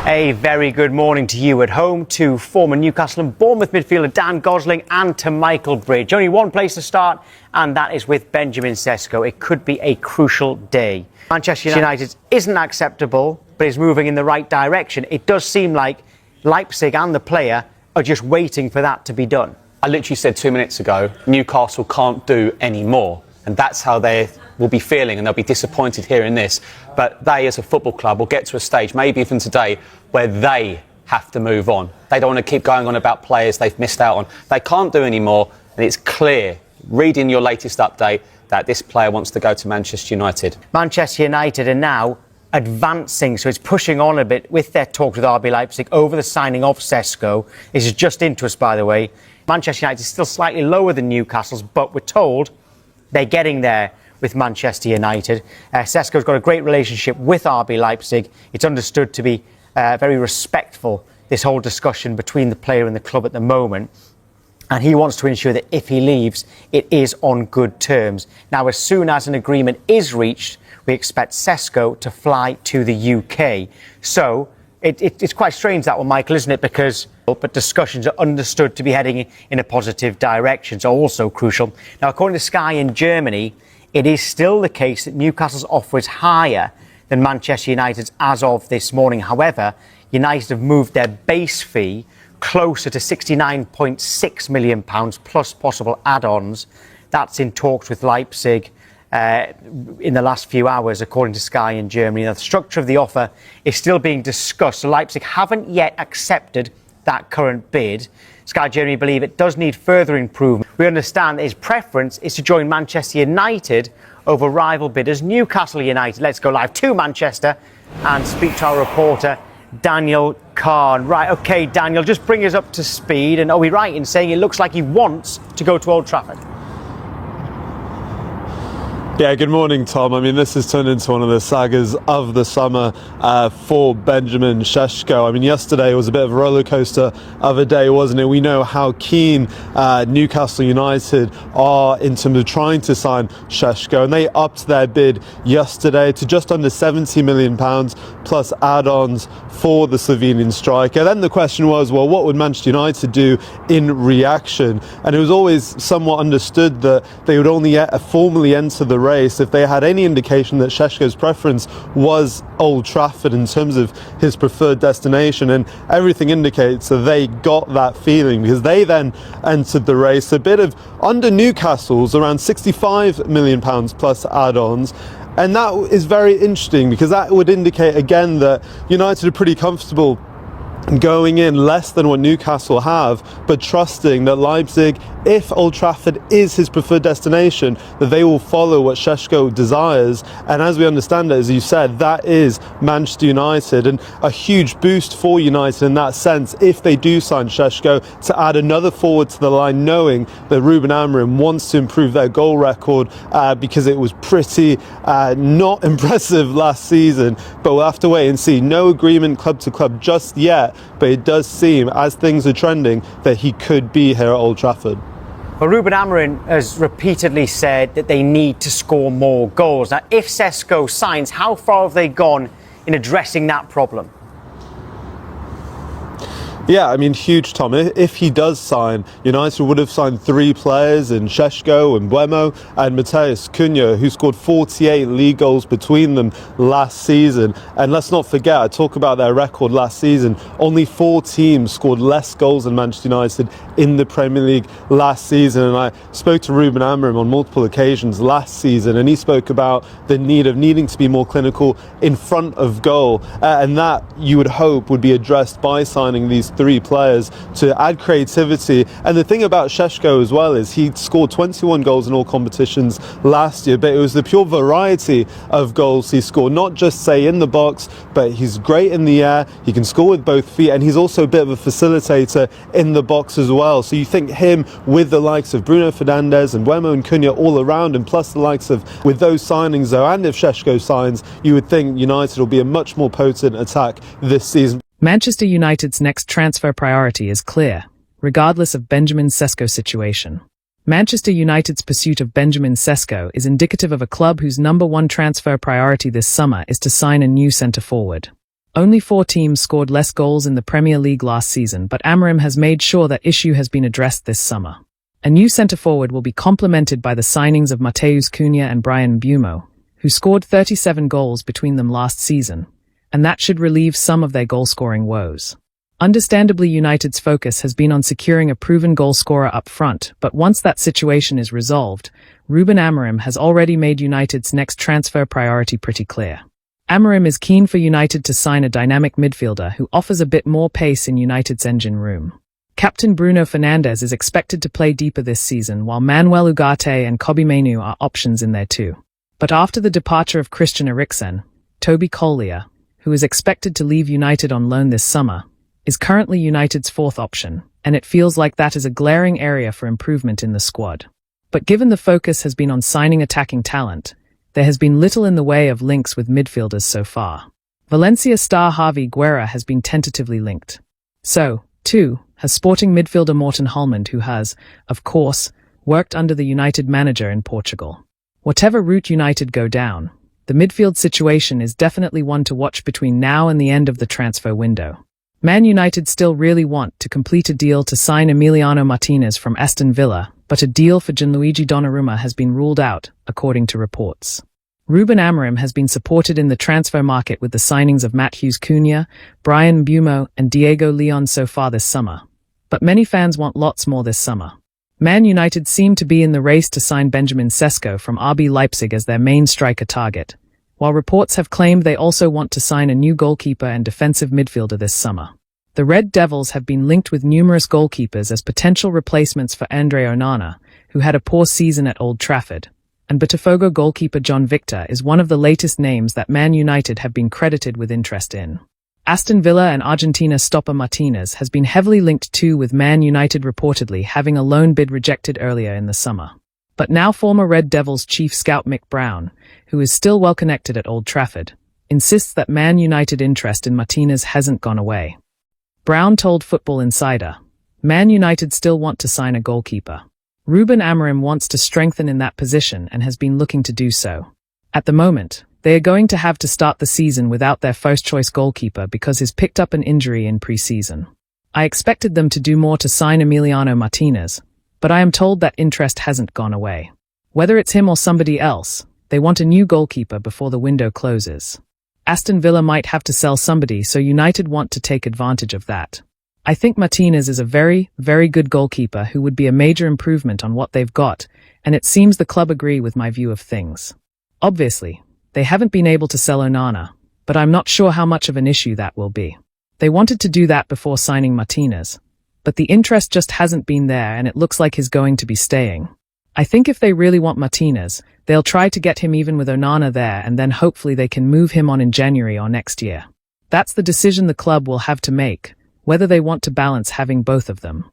A very good morning to you at home, to former Newcastle and Bournemouth midfielder Dan Gosling and to Michael Bridge. Only one place to start, and that is with Benjamin Cesco. It could be a crucial day. Manchester United isn't acceptable, but is moving in the right direction. It does seem like Leipzig and the player are just waiting for that to be done. I literally said 2 minutes ago, Newcastle can't do any more. And that's how they will be feeling, and they'll be disappointed hearing this. But they, as a football club, will get to a stage, maybe even today, where they have to move on. They don't want to keep going on about players they've missed out on. They can't do any more, and it's clear, reading your latest update, that this player wants to go to Manchester United. Manchester United are now advancing, so it's pushing on a bit with their talks with RB Leipzig over the signing of Cesco. This is just into us, by the way. Manchester United is still slightly lower than Newcastle's, but we're told they're getting there with Manchester United. Cesco's got a great relationship with RB Leipzig. It's understood to be very respectful, this whole discussion between the player and the club at the moment. And he wants to ensure that if he leaves, it is on good terms. Now, as soon as an agreement is reached, we expect Cesco to fly to the UK. So it's quite strange, that one, Michael, isn't it? But discussions are understood to be heading in a positive direction, so also crucial. Now, according to Sky in Germany, it is still the case that Newcastle's offer is higher than Manchester United's as of this morning. However, United have moved their base fee closer to £69.6 million plus possible add-ons. That's in talks with Leipzig in the last few hours, according to Sky in Germany. Now, the structure of the offer is still being discussed, so Leipzig haven't yet accepted that current bid. Sky Germany believe it does need further improvement. We understand that his preference is to join Manchester United over rival bidders Newcastle United. Let's go live to Manchester and speak to our reporter Daniel Kahn. Right, OK, Daniel, just bring us up to speed. And are we right in saying it looks like he wants to go to Old Trafford? Yeah, good morning, Tom. I mean, this has turned into one of the sagas of the summer for Benjamin Šeško. I mean, yesterday was a bit of a roller coaster of a day, wasn't it? We know how keen Newcastle United are in terms of trying to sign Šeško, and they upped their bid yesterday to just under £70 million plus add-ons for the Slovenian striker. Then the question was, well, what would Manchester United do in reaction? And it was always somewhat understood that they would only formally enter the race if they had any indication that Šeško's preference was Old Trafford in terms of his preferred destination, and everything indicates that they got that feeling because they then entered the race a bit of under Newcastle's around £65 million plus add-ons. And that is very interesting because that would indicate again that United are pretty comfortable going in less than what Newcastle have, but trusting that Leipzig, if Old Trafford is his preferred destination, that they will follow what Šeško desires. And as we understand it, as you said, that is Manchester United, and a huge boost for United in that sense if they do sign Šeško, to add another forward to the line, knowing that Ruben Amorim wants to improve their goal record because it was pretty not impressive last season. But we'll have to wait and see. No agreement club to club just yet, but it does seem, as things are trending, that he could be here at Old Trafford. Well, Ruben Amorim has repeatedly said that they need to score more goals. Now, if Cesco signs, how far have they gone in addressing that problem? Yeah, I mean, huge, Tom. If he does sign, United would have signed 3 players in Šeško and Buemo and Matheus Cunha, who scored 48 league goals between them last season. And let's not forget, I talk about their record last season, only 4 teams scored less goals than Manchester United in the Premier League last season. And I spoke to Ruben Amorim on multiple occasions last season, and he spoke about the need of needing to be more clinical in front of goal. And that, you would hope, would be addressed by signing these 3 players to add creativity. And the thing about Šeško as well is he scored 21 goals in all competitions last year, but it was the pure variety of goals he scored, not just, say, in the box, but he's great in the air, he can score with both feet, and he's also a bit of a facilitator in the box as well. So you think him with the likes of Bruno Fernandes and Buemo and Cunha all around, and plus the likes of, with those signings though, and if Šeško signs, you would think United will be a much more potent attack this season. Manchester United's next transfer priority is clear, regardless of Benjamin Cesco's situation. Manchester United's pursuit of Benjamin Cesco is indicative of a club whose #1 transfer priority this summer is to sign a new centre-forward. Only 4 teams scored less goals in the Premier League last season, but Amorim has made sure that issue has been addressed this summer. A new centre-forward will be complemented by the signings of Matheus Cunha and Bryan Mbeumo, who scored 37 goals between them last season, and that should relieve some of their goal-scoring woes. Understandably, United's focus has been on securing a proven goal-scorer up front, but once that situation is resolved, Ruben Amorim has already made United's next transfer priority pretty clear. Amorim is keen for United to sign a dynamic midfielder who offers a bit more pace in United's engine room. Captain Bruno Fernandes is expected to play deeper this season, while Manuel Ugarte and Kobbie Mainoo are options in there too. But after the departure of Christian Eriksen, Toby Collier, who is expected to leave United on loan this summer, is currently United's 4th option, and it feels like that is a glaring area for improvement in the squad. But given the focus has been on signing attacking talent, there has been little in the way of links with midfielders so far. Valencia star Javi Guerra has been tentatively linked. So, too, has Sporting midfielder Morten Holmand, who has, of course, worked under the United manager in Portugal. Whatever route United go down, the midfield situation is definitely one to watch between now and the end of the transfer window. Man United still really want to complete a deal to sign Emiliano Martinez from Aston Villa, but a deal for Gianluigi Donnarumma has been ruled out, according to reports. Ruben Amorim has been supported in the transfer market with the signings of Matheus Cunha, Bryan Mbeumo, and Diego Leon so far this summer. But many fans want lots more this summer. Man United seem to be in the race to sign Benjamin Cesco from RB Leipzig as their main striker target, while reports have claimed they also want to sign a new goalkeeper and defensive midfielder this summer. The Red Devils have been linked with numerous goalkeepers as potential replacements for Andre Onana, who had a poor season at Old Trafford, and Botafogo goalkeeper John Victor is one of the latest names that Man United have been credited with interest in. Aston Villa and Argentina stopper Martinez has been heavily linked too, with Man United reportedly having a loan bid rejected earlier in the summer. But now former Red Devils chief scout Mick Brown, who is still well connected at Old Trafford, insists that Man United interest in Martinez hasn't gone away. Brown told Football Insider, "Man United still want to sign a goalkeeper. Ruben Amorim wants to strengthen in that position and has been looking to do so. At the moment, they are going to have to start the season without their first-choice goalkeeper because he's picked up an injury in pre-season. I expected them to do more to sign Emiliano Martinez, but I am told that interest hasn't gone away. Whether it's him or somebody else, they want a new goalkeeper before the window closes. Aston Villa might have to sell somebody, so United want to take advantage of that. I think Martinez is a very, very good goalkeeper who would be a major improvement on what they've got, and it seems the club agree with my view of things. Obviously, they haven't been able to sell Onana, but I'm not sure how much of an issue that will be. They wanted to do that before signing Martinez, but the interest just hasn't been there and it looks like he's going to be staying. I think if they really want Martinez, they'll try to get him even with Onana there, and then hopefully they can move him on in January or next year. That's the decision the club will have to make, whether they want to balance having both of them.